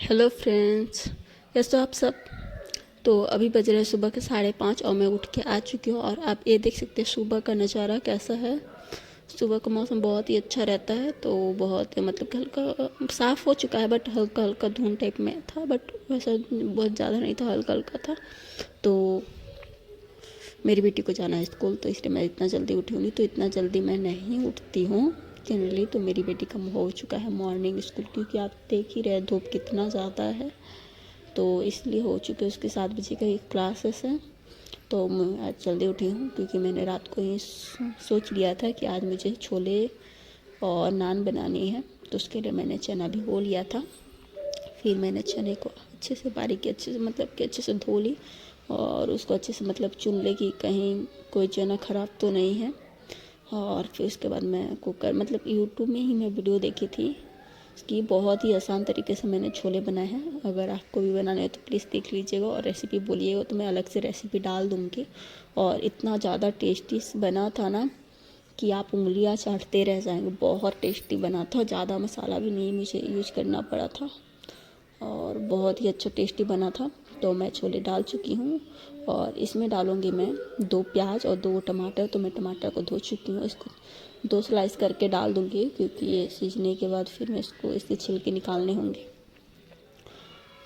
Hello friends, कैसे हो आप सब। तो अभी बज रहे हैं सुबह के 5:30 और मैं उठ के आ चुकी हूँ। और आप ये देख सकते हैं सुबह का नज़ारा कैसा है। सुबह का मौसम बहुत ही अच्छा रहता है। तो बहुत मतलब कि हल्का साफ़ हो चुका है, बट हल्का हल्का धुंध टाइप में था, बट वैसा बहुत ज़्यादा नहीं था, हल्का हल्का था। तो मेरी बेटी को जाना है स्कूल, तो इसलिए मैं इतना जल्दी उठी हूँ। नहीं तो इतना जल्दी मैं नहीं उठती हूँ जनरली। तो मेरी बेटी का हो चुका है मॉर्निंग स्कूल, क्योंकि आप देख ही रहे धूप कितना ज़्यादा है, तो इसलिए हो चुके उसके 7 बजे का एक क्लासेस है। तो मैं आज जल्दी उठी हूँ क्योंकि मैंने रात को ही सोच लिया था कि आज मुझे छोले और नान बनानी है। तो उसके लिए मैंने चना भिगो लिया था। फिर मैंने चने को अच्छे से बारीक अच्छे से मतलब कि अच्छे से धो ली और उसको अच्छे से मतलब चुन ले कि कहीं कोई चना ख़राब तो नहीं है। और फिर उसके बाद मैं कुकर मतलब यूट्यूब में ही मैं वीडियो देखी थी इसकी, बहुत ही आसान तरीके से मैंने छोले बनाए हैं। अगर आपको भी बनाने हो तो प्लीज़ देख लीजिएगा और रेसिपी बोलिएगा, तो मैं अलग से रेसिपी डाल दूँगी। और इतना ज़्यादा टेस्टी बना था ना कि आप उंगलियां चाटते रह जाएंगे। बहुत टेस्टी बना था, ज़्यादा मसाला भी नहीं मुझे यूज करना पड़ा था और बहुत ही अच्छा टेस्टी बना था। तो मैं छोले डाल चुकी हूँ और इसमें डालूँगी मैं 2 प्याज और 2 टमाटर। तो मैं टमाटर को धो चुकी हूँ, इसको 2 स्लाइस करके डाल दूँगी क्योंकि ये सीजने के बाद फिर मैं इसको इससे छिलके निकालने होंगे।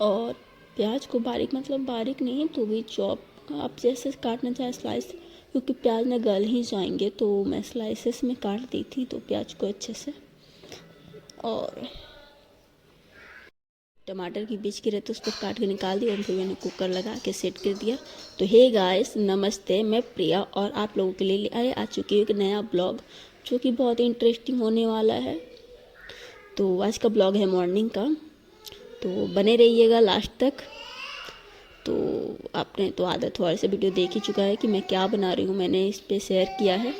और प्याज को बारीक मतलब बारीक नहीं तो भी चॉप आप जैसे काटना चाहे स्लाइस, क्योंकि प्याज ना गल ही जाएंगे। तो मैं स्लाइसेस में काट दी थी तो प्याज को अच्छे से। और टमाटर की बीज की रहती उसको काट के निकाल दिया और फिर मैंने कुकर लगा के सेट कर दिया। तो हे गाइस, नमस्ते, मैं प्रिया और आप लोगों के लिए आ चुकी हूँ एक नया ब्लॉग जो कि बहुत ही इंटरेस्टिंग होने वाला है। तो आज का ब्लॉग है मॉर्निंग का, तो बने रहिएगा लास्ट तक। तो आपने तो आदत थोड़ा सा वीडियो देख ही चुका है कि मैं क्या बना रही हूँ, मैंने इस पर शेयर किया है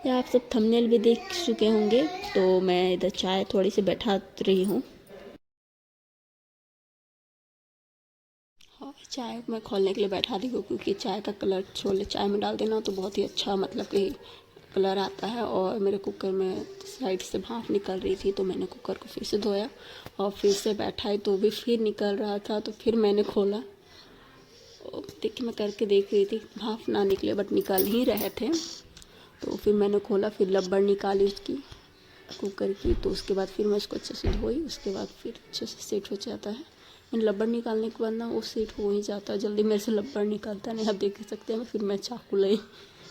या आप सब थंबनेल भी देख चुके होंगे। तो मैं इधर चाय थोड़ी सी बैठा रही हूँ। हाँ, चाय मैं खोलने के लिए बैठा दी हूँ क्योंकि चाय का कलर छोले चाय में डाल देना तो बहुत ही अच्छा मतलब कि कलर आता है। और मेरे कुकर में साइड से भाप निकल रही थी तो मैंने कुकर को फिर से धोया और फिर से बैठाई तो भी फिर निकल रहा था, तो फिर मैंने खोला। देखिए मैं करके देख रही थी भाप ना निकले, बट निकल ही रहे थे। तो फिर मैंने खोला, फिर लब्बड़ निकाली उसकी कुकर की। तो उसके बाद फिर मैं उसको अच्छे से धोई, उसके बाद फिर अच्छे से सेट हो जाता है। मैंने लब्बड़ निकालने के बाद ना वो सेट हो ही जाता है जल्दी, मेरे से लब्बड़ निकलता नहीं, आप देख सकते हैं। फिर मैं चाकू लाई,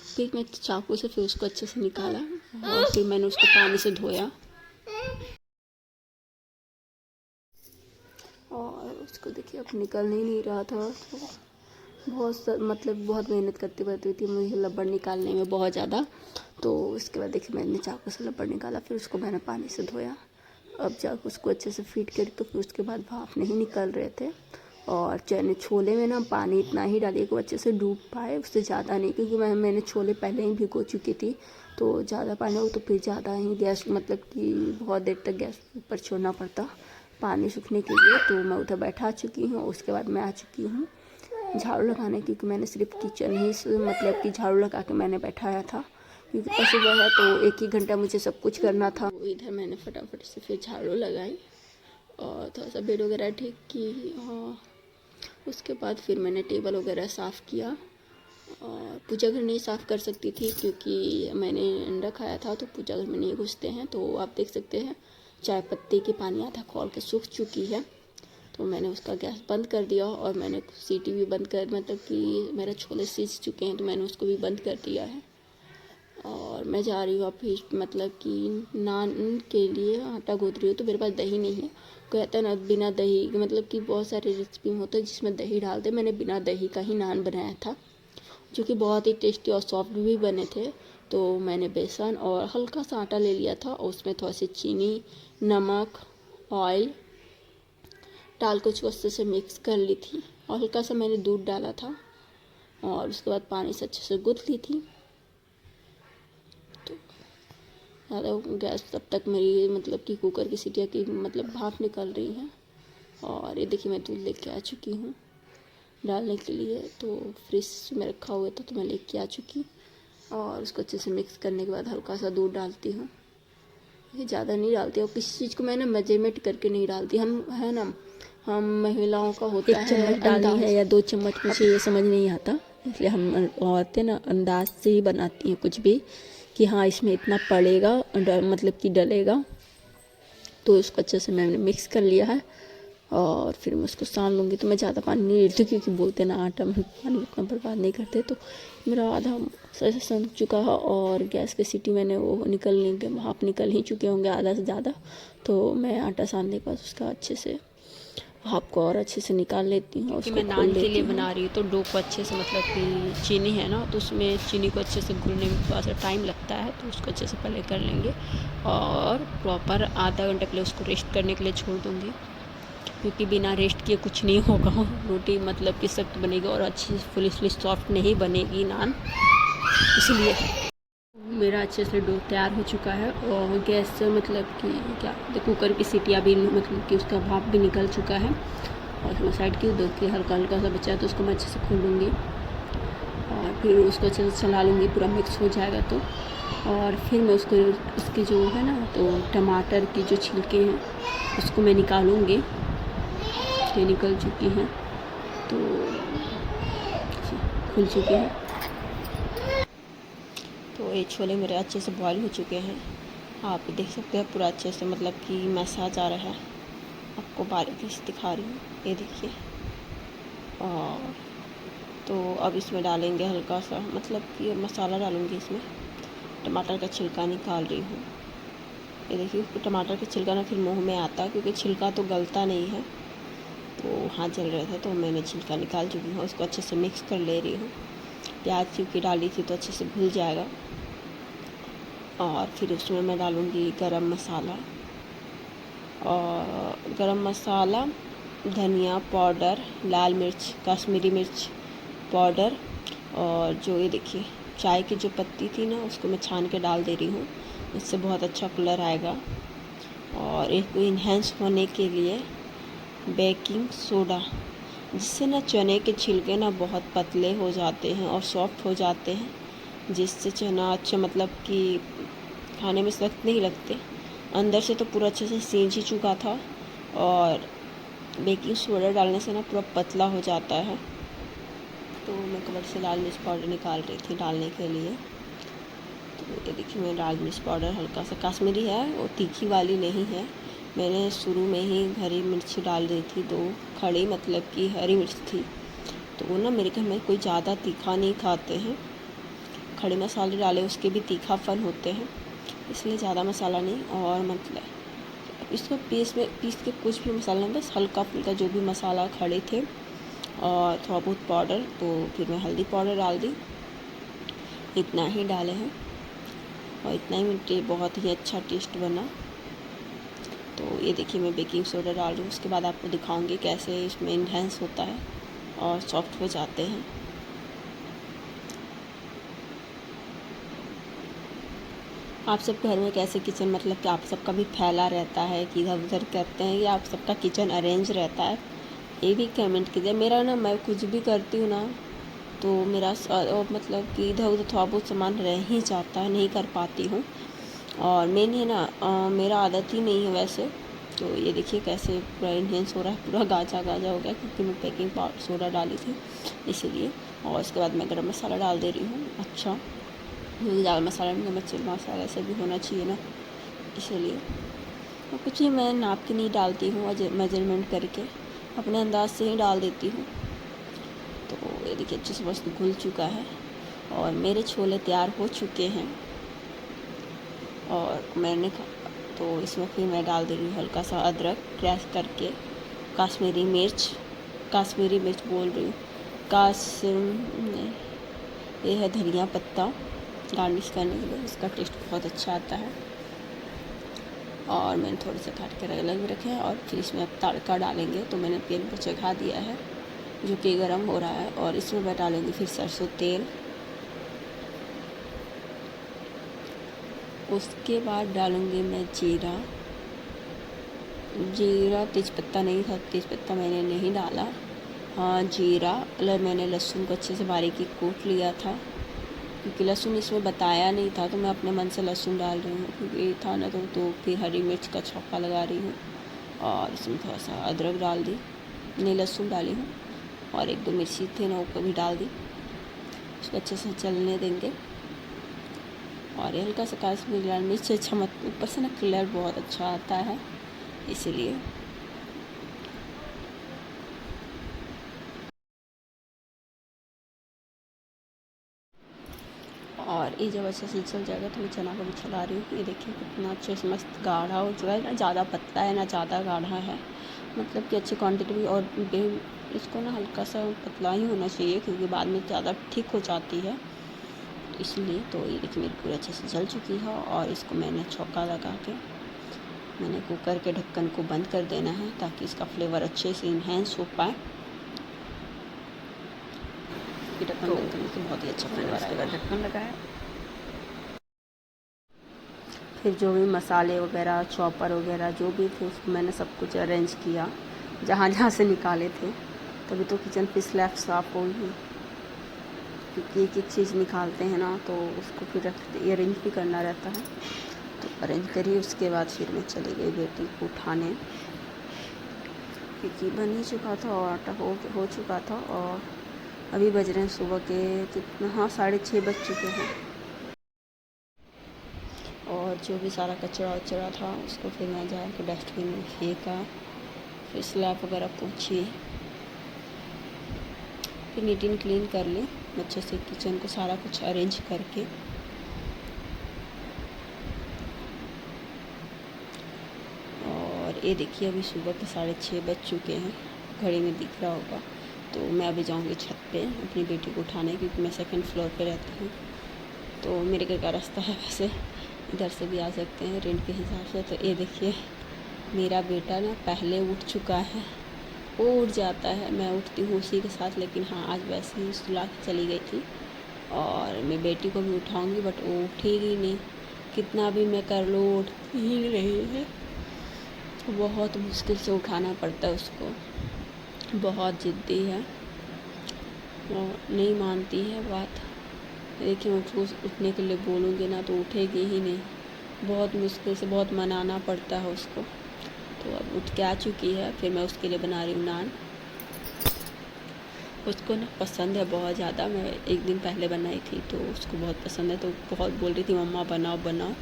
फिर मैं चाकू से फिर उसको अच्छे से निकाला और फिर मैंने उसको पानी से धोया और उसको देखिए अब निकल ही नहीं रहा था। तो मतलब बहुत मेहनत करती पड़ती थी मुझे लब्बड़ निकालने में बहुत ज़्यादा। तो उसके बाद देखिए मैंने चाकू से लब्बड़ निकाला, फिर उसको मैंने पानी से धोया। अब जाकर उसको अच्छे से फीट करी तो फिर उसके बाद भाप नहीं निकल रहे थे। और चने छोले में ना पानी इतना ही डालिए कि वो अच्छे से डूब पाए, उससे ज़्यादा नहीं, क्योंकि मैंने छोले पहले ही भिगो चुकी थी। तो ज़्यादा पानी हो तो फिर ज़्यादा ही गैस मतलब कि बहुत देर तक गैस ऊपर छोड़ना पड़ता पानी सूखने के लिए। तो मैं उधर बैठा चुकी हूँ। उसके बाद मैं आ चुकी हूँ झाड़ू लगाने, क्योंकि मैंने सिर्फ किचन ही मतलब कि झाड़ू लगा के मैंने बैठाया था, क्योंकि सुबह है तो 1 ही घंटा मुझे सब कुछ करना था। तो इधर मैंने फटाफट से फिर झाड़ू लगाई और थोड़ा सा बेड वगैरह ठीक की। और उसके बाद फिर मैंने टेबल वगैरह साफ़ किया। और पूजा घर नहीं साफ़ कर सकती थी क्योंकि मैंने अंडा खाया था, तो पूजा घर में नहीं घुसते हैं। तो आप देख सकते हैं चाय पत्ती की पानी आधा खोल के सूख चुकी है। तो मैंने उसका गैस बंद कर दिया और मैंने सीटी भी बंद कर मतलब कि मेरे छोले सीज चुके हैं तो मैंने उसको भी बंद कर दिया है। और मैं जा रही हूँ अभी मतलब कि नान के लिए आटा गूँथ रही हूँ। तो मेरे पास दही नहीं है, कहता है ना बिना दही मतलब कि बहुत सारे रेसिपी होते हैं जिसमें दही डालते। मैंने बिना दही का ही नान बनाया था जो कि बहुत ही टेस्टी और सॉफ्ट भी बने थे। तो मैंने बेसन और हल्का सा आटा ले लिया था और उसमें थोड़ा सी चीनी, नमक, ऑयल डाल के उसको अच्छे से मिक्स कर ली थी और हल्का सा मैंने दूध डाला था और उसके बाद पानी से अच्छे से गूँथ ली थी। तो ज़्यादा गैस तब तक मेरी मतलब कि कुकर की सीटियाँ की मतलब भाप निकल रही है। और ये देखिए मैं दूध लेके आ चुकी हूँ डालने के लिए। तो फ्रिज में रखा हुआ था तो मैं लेके आ चुकी और उसको अच्छे से मिक्स करने के बाद हल्का सा दूध डालती हूँ। ये ज़्यादा नहीं डालती और किसी चीज़ को मैं ना मेजरमेंट करके नहीं डालती। हम है ना हम महिलाओं का होता है 1 चम्मच डालनी है या 2 चम्मच, मुझे ये समझ नहीं आता, इसलिए हम औरतें ना अंदाज से ही बनाती हैं कुछ भी, कि हाँ इसमें इतना पड़ेगा, मतलब कि डलेगा। तो इसको अच्छे से मैंने मिक्स कर लिया है और फिर मैं उसको सान लूँगी। तो मैं ज़्यादा पानी नहीं डालती क्योंकि बोलते ना आटा में पानी उतना बर्बाद नहीं करते। तो मेरा आधा सही से सन चुका है और गैस की सीटी मैंने वो निकलने भाप निकल ही चुके होंगे आधा से ज़्यादा। तो मैं आटा सानने के बाद उसका अच्छे से भाप को और अच्छे से निकाल लेती हूँ। उसको मैं नान के लिए बना रही हूँ तो डो को अच्छे से, मतलब कि चीनी है ना, तो उसमें चीनी को अच्छे से घुलने में थोड़ा सा टाइम लगता है, तो उसको अच्छे से पहले कर लेंगे और प्रॉपर आधा घंटे पहले उसको रेस्ट करने के लिए छोड़ दूँगी, क्योंकि बिना रेस्ट किए कुछ नहीं होगा। रोटी मतलब कि सख्त बनेगी और अच्छी फुली सॉफ्ट नहीं बनेगी नान, इसलिए। मेरा अच्छे से डो तैयार हो चुका है और गैस से मतलब कि क्या कुकर की सीटियाँ भी, मतलब कि उसका भाप भी निकल चुका है। और मैं साइड की दो के हल्का हल्का सा बचा है तो उसको मैं अच्छे से खोलूँगी और फिर उसको अच्छे से चला लूँगी, पूरा मिक्स हो जाएगा तो। और फिर मैं उसको, उसकी जो है ना, तो टमाटर की जो छिलके हैं उसको मैं निकालूँगी, ये निकल चुकी हैं तो खुल चुके हैं। तो ये छोले मेरे अच्छे से बॉईल हो चुके हैं, आप देख सकते हैं पूरा अच्छे से, मतलब कि मसाज आ रहा है, आपको बारीकी से दिखा रही हूँ, ये देखिए। और तो अब इसमें डालेंगे हल्का सा, मतलब कि मसाला डालूँगी इसमें, टमाटर का छिलका निकाल रही हूँ, ये देखिए। टमाटर का छिलका ना फिर मुँह में आता, क्योंकि छिलका तो गलता नहीं है, तो हाथ जल रहे थे तो मैंने छिलका निकाल चुकी हूँ। उसको अच्छे से मिक्स कर ले रही हूँ, प्याज क्योंकि डाली थी तो अच्छे से घुल जाएगा। और फिर उसमें मैं डालूँगी गरम मसाला, और गरम मसाला, धनिया पाउडर, लाल मिर्च, कश्मीरी मिर्च पाउडर, और जो ये देखिए चाय की जो पत्ती थी ना उसको मैं छान के डाल दे रही हूँ, इससे बहुत अच्छा कलर आएगा। और एक इन्हेंस होने के लिए बेकिंग सोडा, जिससे ना चने के छिलके ना बहुत पतले हो जाते हैं और सॉफ्ट हो जाते हैं, जिससे चना अच्छा, मतलब कि खाने में सख्त नहीं लगते, अंदर से तो पूरा अच्छे से सींच ही चुका था। और बेकिंग सोडा डालने से ना पूरा पतला हो जाता है। तो मैं कलर से लाल मिर्च पाउडर निकाल रही थी डालने के लिए, तो ये देखिए मैं लाल मिर्च पाउडर हल्का सा, कश्मीरी है, वो तीखी वाली नहीं है। मैंने शुरू में ही हरी मिर्च डाल दी थी, 2 खड़ी, मतलब कि हरी मिर्च थी, तो वो ना मेरे घर में कोई ज़्यादा तीखा नहीं खाते हैं, खड़े मसाले डाले उसके भी तीखापन होते हैं, इसलिए ज़्यादा मसाला नहीं। और मतलब इसको पीस के कुछ भी मसाला नहीं, बस हल्का फुल्का जो भी मसाला खड़े थे और थोड़ा बहुत पाउडर, तो फिर मैं हल्दी पाउडर डाल दी, इतना ही डाले हैं और इतना ही बहुत ही अच्छा टेस्ट बना। तो ये देखिए मैं बेकिंग सोडा डाल रही हूँ, उसके बाद आपको दिखाऊंगी कैसे इसमें इन्हेंस होता है और सॉफ्ट हो जाते हैं। आप सब घर में कैसे किचन, मतलब कि आप सबका भी फैला रहता है कि इधर उधर करते हैं, या आप सबका किचन अरेंज रहता है, ये भी कमेंट कीजिए। मेरा ना, मैं कुछ भी करती हूँ ना तो मेरा मतलब कि इधर उधर थोड़ा बहुत सामान रह ही जाता है, नहीं कर पाती हूँ। और मेन है ना, मेरा आदत ही नहीं है वैसे। तो ये देखिए कैसे पूरा इन्हेंस हो रहा है, पूरा गाजा गाजा हो गया, क्योंकि मैं बेकिंग पाउडर सोडा डाली थी इसीलिए। और उसके बाद मैं गरम मसाला डाल दे रही हूँ, अच्छा ज़्यादा मसाला नहीं, मिर्च मसाला से भी होना चाहिए ना, इसलिए। और कुछ ही मैं नाप के नहीं डालती हूँ, मेजरमेंट करके अपने अंदाज से ही डाल देती हूँ। तो ये देखिए अच्छे से बस घुल चुका है और मेरे छोले तैयार हो चुके हैं। और मैंने तो इसमें फिर मैं डाल दे रही हूँ हल्का सा अदरक क्रैश करके, कश्मीरी मिर्च बोल रही हूँ, ये है धनिया पत्ता गार्निश करने के लिए, इसका टेस्ट बहुत अच्छा आता है। और मैंने थोड़े से काट कर अलग रखे हैं और फिर इसमें अब तड़का डालेंगे। तो मैंने पैन को चढ़ा दिया है जो कि गर्म हो रहा है, और इसमें मैं डालेंगे फिर सरसों तेल, उसके बाद डालूँगी मैं जीरा, तेज़पत्ता नहीं था, तेज़पत्ता मैंने नहीं डाला, हाँ जीरा। मैंने लहसुन को अच्छे से बारीकी कूट लिया था, क्योंकि लहसुन इसमें बताया नहीं था, तो मैं अपने मन से लहसुन डाल रही हूँ, क्योंकि था ना तो फिर हरी मिर्च का छौंका लगा रही हूँ। और इसमें थोड़ा सा अदरक डाल दी, नहीं लहसुन डाली हूँ और 1-2 मिर्ची थे ना वो भी डाल दी। इसको अच्छे से चलने देंगे और हल्का सा कश्मीरी लाल मिर्च अच्छा मत ऊपर से ना कलर बहुत अच्छा आता है इसीलिए। और ये जब अच्छे से चल जाएगा तो मैं चना को भी चला रही हूँ। ये देखिए कितना अच्छे से मस्त गाढ़ा हो चुका है, ना ज़्यादा पतला है ना ज़्यादा गाढ़ा है, मतलब कि अच्छी क्वांटिटी भी। और इसको ना हल्का सा पतला ही होना चाहिए क्योंकि बाद में ज़्यादा ठीक हो जाती है इसलिए। तो ये देखिए मेरी पूरी अच्छे से जल चुकी है और इसको मैंने छौंका लगा के मैंने कुकर के ढक्कन को बंद कर देना है ताकि इसका फ्लेवर अच्छे से इन्हेंस हो पाए। ढक्कन बंद करने से बहुत ही अच्छा फ्लेवर आएगा। ढक्कन लगाया, फिर जो भी मसाले वगैरह चॉपर वगैरह जो भी थे उसको मैंने सब कुछ अरेंज किया जहाँ जहाँ से निकाले थे। तभी तो किचन की स्लैब साफ़ होगी, क्योंकि एक एक चीज़ निकालते हैं ना तो उसको फिर अरेंज भी करना रहता है। तो अरेंज करिए उसके बाद फिर मैं चली गई बेटी को उठाने, क्योंकि बन ही चुका था और आटा हो चुका था। और अभी बज रहे हैं सुबह के कितना, हाँ 6:30 बज चुके हैं। और जो भी सारा कचरा वचरा था उसको फिर मैं जाकर डस्टबिन में फेंका, फिर स्लैब वगैरह पोंछी, फिर नीट एंड क्लीन कर ली अच्छे से किचन को सारा कुछ अरेंज करके। और ये देखिए अभी सुबह के 6:30 बज चुके हैं, घड़ी में दिख रहा होगा। तो मैं अभी जाऊंगी छत पे अपनी बेटी को उठाने, क्योंकि मैं सेकंड फ्लोर पे रहती हूँ। तो मेरे घर का रास्ता है, वैसे इधर से भी आ सकते हैं रेंट के हिसाब से। तो ये देखिए मेरा बेटा ना पहले उठ चुका है, वो उठ जाता है, मैं उठती हूँ उसी के साथ। लेकिन हाँ आज वैसे ही सुला के चली गई थी और मैं बेटी को भी उठाऊंगी बट वो उठेगी नहीं, कितना भी मैं कर लूँ उठ ही रही है। बहुत मुश्किल से उठाना पड़ता है उसको, बहुत ज़िद्दी है और नहीं मानती है बात। देखिए मैं उसको उठने के लिए बोलूँगी ना तो उठेगी ही नहीं, बहुत मुश्किल से बहुत मनाना पड़ता है उसको। तो अब उठ के आ चुकी है, फिर मैं उसके लिए बना रही हूँ नान। उसको ना पसंद है बहुत ज़्यादा, मैं एक दिन पहले बनाई थी तो उसको बहुत पसंद है, तो बहुत बोल रही थी मम्मा बनाओ बनाओ।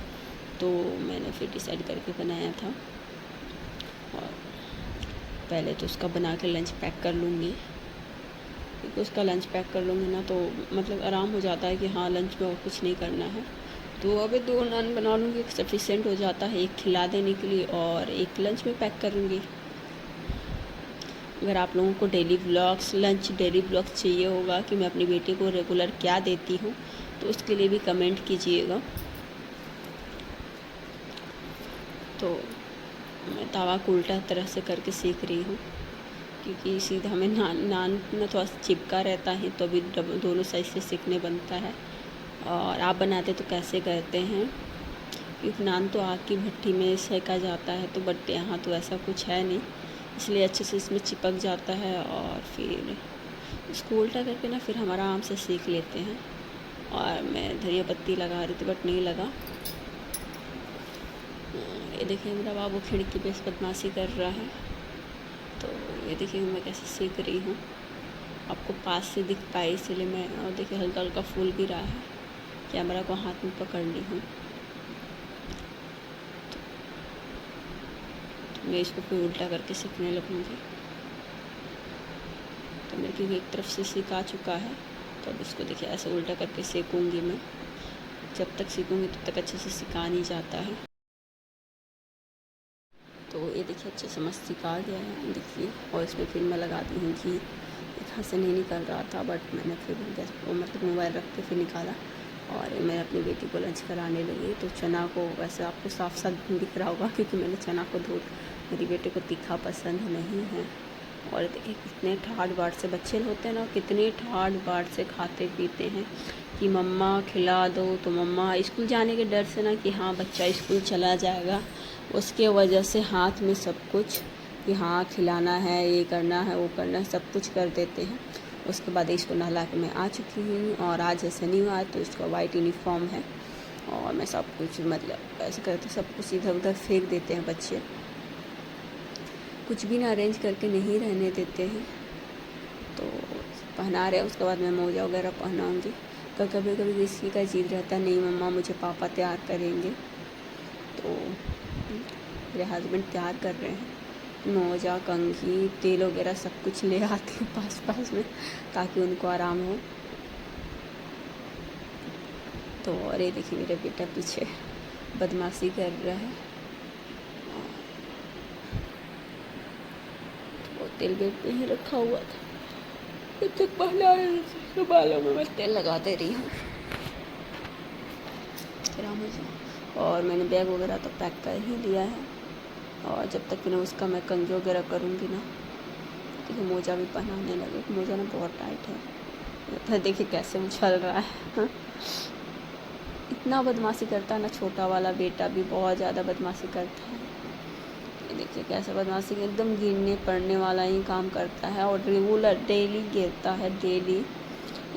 तो मैंने फिर डिसाइड करके बनाया था। और पहले तो उसका बना के लंच पैक कर लूँगी, क्योंकि उसका लंच पैक कर लूँगी ना तो मतलब आराम हो जाता है कि हाँ लंच में और कुछ नहीं करना है। तो अभी 2 नान बना लूँगी, सफिशेंट हो जाता है, एक खिला देने के लिए और एक लंच में पैक करूँगी। अगर आप लोगों को डेली व्लॉग्स डेली व्लॉग्स चाहिए होगा कि मैं अपनी बेटी को रेगुलर क्या देती हूँ तो उसके लिए भी कमेंट कीजिएगा। तो मैं तवा को उल्टा तरह से करके सीख रही हूँ, क्योंकि सीधा में नान में थोड़ा चिपका रहता है तो अभी दोनों साइड से सीखने बनता है। और आप बनाते तो कैसे करते हैं, क्योंकि नान तो आग की भट्टी में सेका जाता है, तो बट यहाँ तो ऐसा कुछ है नहीं, इसलिए अच्छे से इसमें चिपक जाता है। और फिर इसको उल्टा करके ना फिर हम आराम से सीख लेते हैं। और मैं धनिया पत्ती लगा रही थी बट नहीं लगा। ये देखिए मेरा बाबू खिड़की पे बदमाशी कर रहा है। तो ये देखिए मैं कैसे सीख रही हूँ, आपको पास से दिख पाए इसलिए मैं। और देखिए हल्का हल्का फूल भी रहा है, कैमरा को हाथ में पकड़ ली हूँ। तो मैं इसको फिर उल्टा करके सीखने लगूँगी। तो मेरे क्योंकि एक तरफ से सिका चुका है तो अब इसको देखिए ऐसे उल्टा करके सेकूँगी मैं। जब तक सीखूँगी तब तक अच्छे से सिका नहीं जाता है। तो ये देखिए अच्छे से मस्त सिका गया है देखिए। और इसमें फिर मैं लगाती हूँ घी, यहाँ से नहीं निकल रहा था बट मैंने फिर गैस मतलब मोबाइल रख के फिर निकाला। और मैं अपनी बेटी को लंच कराने लगी। तो चना को वैसे आपको साफ साफ दिख रहा होगा क्योंकि मैंने चना को धो, मेरी बेटी को तीखा पसंद नहीं है। और देखिए कितने ठाट बाट से बच्चे होते हैं ना, कितने ठाट बाट से खाते पीते हैं कि मम्मा खिला दो। तो मम्मा स्कूल जाने के डर से ना कि हाँ बच्चा स्कूल चला जाएगा, उसके वजह से हाथ में सब कुछ कि हाँ खिलाना है, ये करना है, वो करना है, सब कुछ कर देते हैं। उसके बाद इसको नहला के मैं आ चुकी हूँ। और आज शनिवार तो इसका वाइट यूनिफॉर्म है और मैं सब कुछ मतलब ऐसे करते सब कुछ इधर उधर फेंक देते हैं बच्चे। कुछ भी ना अरेंज करके नहीं रहने देते हैं। तो पहना रहे हैं, उसके बाद मैं मोजा वगैरह पहनाऊँगी। कभी कभी किसी का जिद रहता है, नहीं मम्मा मुझे पापा तैयार करेंगे, तो मेरे हस्बैंड तैयार कर रहे हैं। मोजा, कंघी, तेल वगैरह सब कुछ ले आते हैं पास में, ताकि उनको आराम हो। तो और ये देखिए मेरा बेटा पीछे बदमाशी कर रहा है। तो तेल बेड पे ही रखा हुआ था, जब तक पहला तो बालों में मैं तेल लगा दे रही हूँ। और मैंने बैग वगैरह तो पैक कर ही लिया है, और जब तक ना उसका मैं कंघी वगैरह करूँगी ना, देखिए मोजा भी पहनाने लगे। मोजा ना बहुत टाइट है, देखिए कैसे उछल रहा है। इतना बदमाशी करता है ना, छोटा वाला बेटा भी बहुत ज़्यादा बदमाशी करता है। ये देखिए कैसे बदमाशी, एकदम गिरने पड़ने वाला ही काम करता है, और रेगुलर डेली गिरता है, डेली।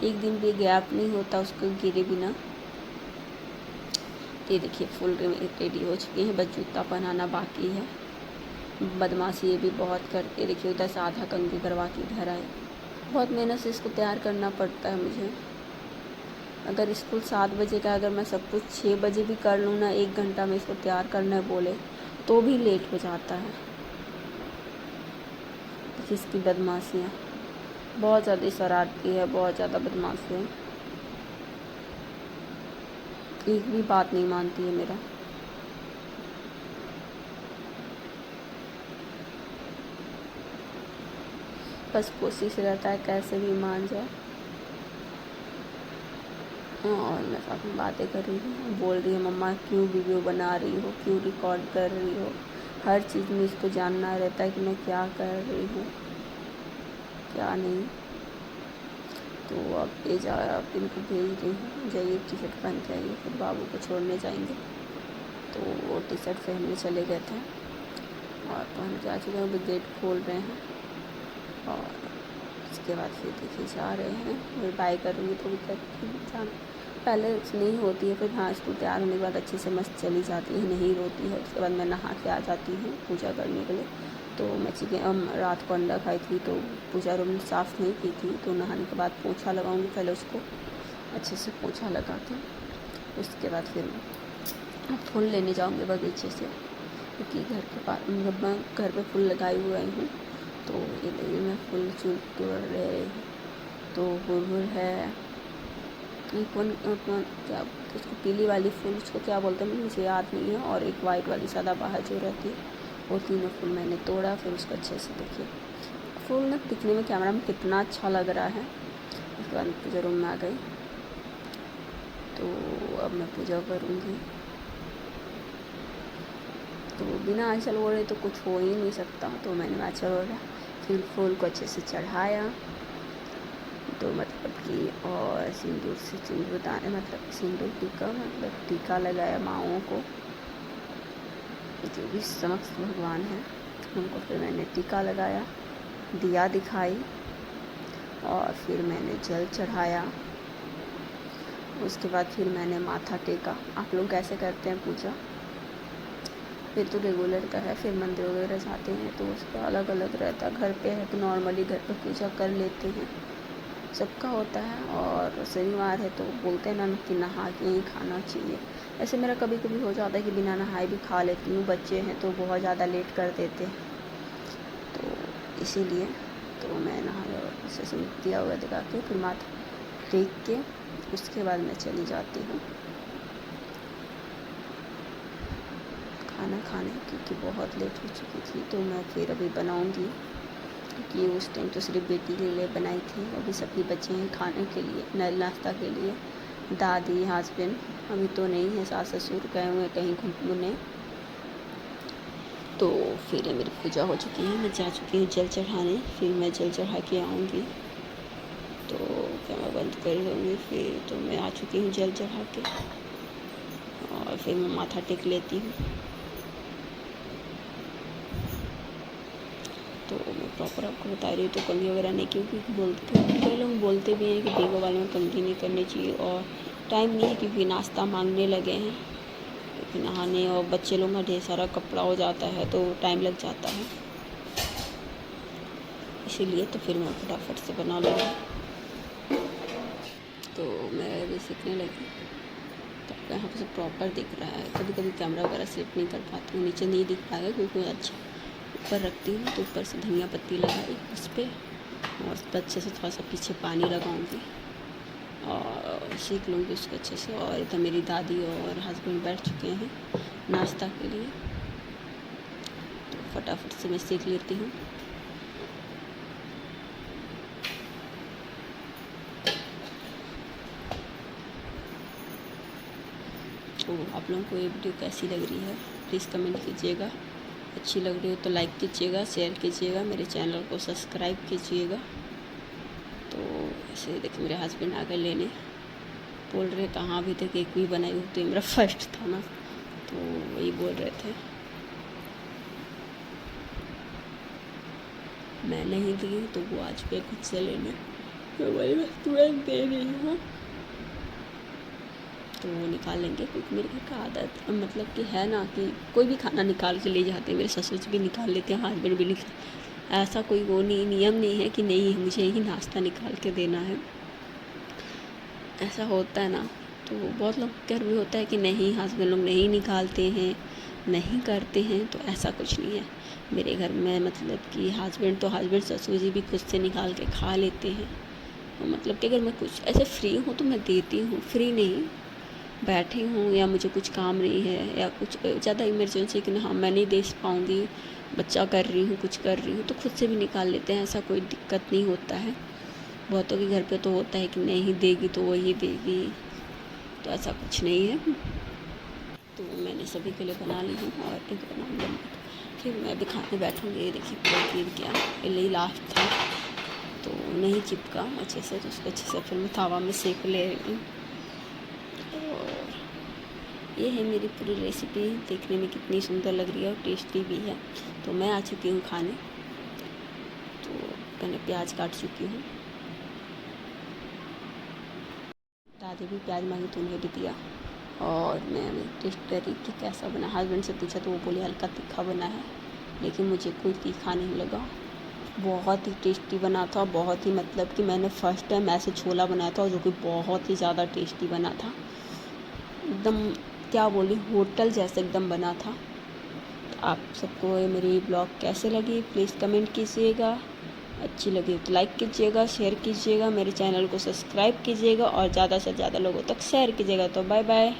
एक दिन भी गैप नहीं होता उसको गिरे बिना। ये देखिए फुल रेडी हो चुकी है, बस जूता पहनाना बाकी है। बदमाशी ये भी बहुत करके, देखिए उधर से आधा कंघी करवा के इधर आए। बहुत मेहनत से इसको तैयार करना पड़ता है मुझे। अगर स्कूल 7 बजे का, अगर मैं सब कुछ 6 बजे भी कर लूँ ना, 1 घंटा में इसको तैयार करना बोले तो भी लेट हो जाता है। इसकी बदमाशियाँ बहुत ज़्यादा शरारती है, बहुत ज़्यादा बदमाश है, एक भी बात नहीं मानती है मेरा। बस कोशिश रहता है कैसे भी मान जाए। और मैं साथ में बातें कर रही हूँ, बोल रही है मम्मा क्यों वीडियो बना रही हो, क्यों रिकॉर्ड कर रही हो। हर चीज़ में इसको जानना रहता है कि मैं क्या कर रही हूँ क्या नहीं। तो अब ये जा, अब इनको भेज रही हूँ, जाइए टी शर्ट पहन के आइए, फिर बाबू को छोड़ने जाएंगे। तो वो टी शर्ट पहनने चले गए थे और पहन के आ चुके हैं, अभी गेट खोल रहे हैं। और उसके बाद फिर देखिए जा रहे हैं, मैं बाय करूँगी थोड़ी देर, पहले नहीं होती है, फिर हाँ स्कूल तैयार होने के बाद अच्छे से मस्त चली जाती है, नहीं रोती है। उसके बाद मैं नहा के आ जाती हूँ पूजा करने के लिए। तो मैं चिकन रात को अंडा खाई थी, तो पूजा रूम साफ़ नहीं की थी, तो नहाने के बाद पोछा लगाऊंगी, पहले उसको अच्छे से पोछा लगा के उसके बाद फिर फूल लेने जाऊंगी बगीचे से, क्योंकि घर के पास मैं घर पे फूल लगाई हुई हूँ। तो ये लिए मैं फूल तोड़ रही हूँ। तो गुड़गुड़ है, कौन क्या उसको, पीली वाली फूल उसको क्या बोलते हैं मुझे याद नहीं है, और एक वाइट वाली सदाबहार जो रहती है, वो तीनों फूल मैंने तोड़ा। फिर उसको अच्छे से देखिए फूल ना दिखने में कैमरा में कितना अच्छा लग रहा है। उसके बाद पूजा रूम में आ गई, तो अब मैं पूजा करूँगी। तो बिना आंचल ओढ़े तो कुछ हो ही नहीं सकता, तो मैंने आंचल ओढ़ा, फिर फूल को अच्छे से चढ़ाया, तो मतलब कि और सिंदूर से सिंदूर दाने, मतलब सिंदूर टीका, मतलब टीका लगाया माँओं को, जो भी समक्ष भगवान है उनको। फिर मैंने टीका लगाया, दिया दिखाई, और फिर मैंने जल चढ़ाया। उसके बाद फिर मैंने माथा टेका। आप लोग कैसे करते हैं पूजा? फिर तो रेगुलर का है, फिर मंदिर वगैरह जाते हैं तो उसका अलग अलग रहता है। घर पे है तो नॉर्मली घर पे पूजा कर लेते हैं, सबका होता है। और शनिवार है तो बोलते हैं ना कि नहा के ही खाना चाहिए। ऐसे मेरा कभी कभी हो जाता है कि बिना नहाए भी खा लेती हूँ, बच्चे हैं तो बहुत ज़्यादा लेट कर देते हैं, तो इसीलिए तो मैं नहाया और जैसे दिया हुआ दिखा के फिर माथा टेक के उसके बाद मैं चली जाती हूँ खाना खाने, क्योंकि बहुत लेट हो चुकी थी। तो मैं फिर अभी बनाऊँगी, क्योंकि उस टाइम तो सिर्फ बेटी के लिए बनाई थी, अभी सभी बच्चे हैं खाने के लिए, नाश्ता के लिए। दादी हस्बैंड अभी तो नहीं है, सास ससुर गए हुए कहीं घूमने। तो फिर मेरी पूजा हो चुकी है, मैं जा चुकी हूँ जल चढ़ाने, फिर मैं जल चढ़ा के आऊँगी। तो कैमरा बंद कर दूँगी, फिर तो मैं आ चुकी हूँ जल चढ़ा के, और फिर मैं माथा टेक लेती हूँ। तो मैं प्रॉपर आपको बता रही हूँ, तो कंघी वगैरह नहीं, क्योंकि कई लोग बोलते भी हैं कि बीगो वालों में कंघी नहीं करनी चाहिए, और टाइम नहीं है क्योंकि नाश्ता मांगने लगे हैं, क्योंकि नहाने और बच्चे लोग का ढेर सारा कपड़ा हो जाता है तो टाइम लग जाता है। इसीलिए तो फिर मैं फटाफट से बना लूँगी। तो मैं अभी सीखने लगी, तो यहाँ पर प्रॉपर दिख रहा है। कभी कभी कैमरा वगैरह सेट नहीं कर पाती हूँ, नीचे नहीं दिख पाएगा क्योंकि अच्छा ऊपर रखती हूँ। तो ऊपर से धनिया पत्ती लगाई उस पर, और उस पर अच्छे से थोड़ा सा पीछे पानी लगाऊंगी और सीख लूँगी उसको अच्छे से। और इधर मेरी दादी और हस्बैंड बैठ चुके हैं नाश्ता के लिए, तो फटाफट से मैं सीख लेती हूँ। तो आप लोगों को ये वीडियो कैसी लग रही है प्लीज़ कमेंट कीजिएगा। अच्छी लग रही हो तो लाइक कीजिएगा, शेयर कीजिएगा, मेरे चैनल को सब्सक्राइब कीजिएगा। तो ऐसे देखिए मेरे हस्बैंड आ गए लेने, बोल रहे कहाँ अभी तक एक भी बनाई हो, तो ये मेरा फर्स्ट था ना, तो वही बोल रहे थे। मैं नहीं दी तो वो आज पे खुद से लेने, तो वही मैं तुरंत दे रही हूँ। तो वो निकाल लेंगे क्योंकि मेरे घर का आदत मतलब कि है ना कि कोई भी खाना निकाल के ले जाते हैं। मेरे ससुर जी भी निकाल लेते हैं, हस्बैंड भी निकाल, ऐसा कोई वो नहीं नियम नहीं है कि नहीं मुझे ही नाश्ता निकाल के देना है, ऐसा होता है ना। तो बहुत लोग घर भी होता है कि नहीं हस्बैंड लोग नहीं निकालते हैं, नहीं करते हैं, तो ऐसा कुछ नहीं है मेरे घर में। मतलब कि हस्बैंड ससुर जी भी खुद से निकाल के खा लेते हैं। तो मतलब कि अगर मैं कुछ ऐसे फ्री हूँ तो मैं देती हूँ, फ्री नहीं बैठी हूँ या मुझे कुछ काम नहीं है या कुछ ज़्यादा इमरजेंसी कि हाँ मैं नहीं दे पाऊँगी, बच्चा कर रही हूँ कुछ कर रही हूँ, तो खुद से भी निकाल लेते हैं, ऐसा कोई दिक्कत नहीं होता है। बहुतों के घर पे तो होता है कि नहीं देगी तो वही देगी, तो ऐसा कुछ नहीं है। तो मैंने सभी के लिए बना ली हूँ और एक बनाऊँगी, फिर मैं भी खाने बैठूँगी। ये देखिए पूरा गिर गया, पहले लास्ट था तो नहीं चिपका अच्छे से, तो उसको अच्छे से फिर मैं तावा में सेक ले रही हूँ। और ये है मेरी पूरी रेसिपी, देखने में कितनी सुंदर लग रही है और टेस्टी भी है। तो मैं आ चुकी हूँ खाने, तो मैंने प्याज काट चुकी हूँ, दादी भी प्याज मांगी तो उन्हें भी दिया। और मैंने टेस्ट करी कि कैसा बना, हस्बैंड से पूछा तो वो बोले हल्का तीखा बना है, लेकिन मुझे कोई तीखा नहीं लगा, बहुत ही टेस्टी बना था। बहुत ही मतलब कि मैंने फ़र्स्ट टाइम ऐसे छोला बनाया था जो कि बहुत ही ज़्यादा टेस्टी बना था, एकदम क्या बोली होटल जैसे एकदम बना था। तो आप सबको ये मेरी ब्लॉग कैसे लगी प्लीज़ कमेंट कीजिएगा, अच्छी लगी तो लाइक कीजिएगा, शेयर कीजिएगा, मेरे चैनल को सब्सक्राइब कीजिएगा और ज़्यादा से ज़्यादा लोगों तक शेयर कीजिएगा। तो बाय बाय।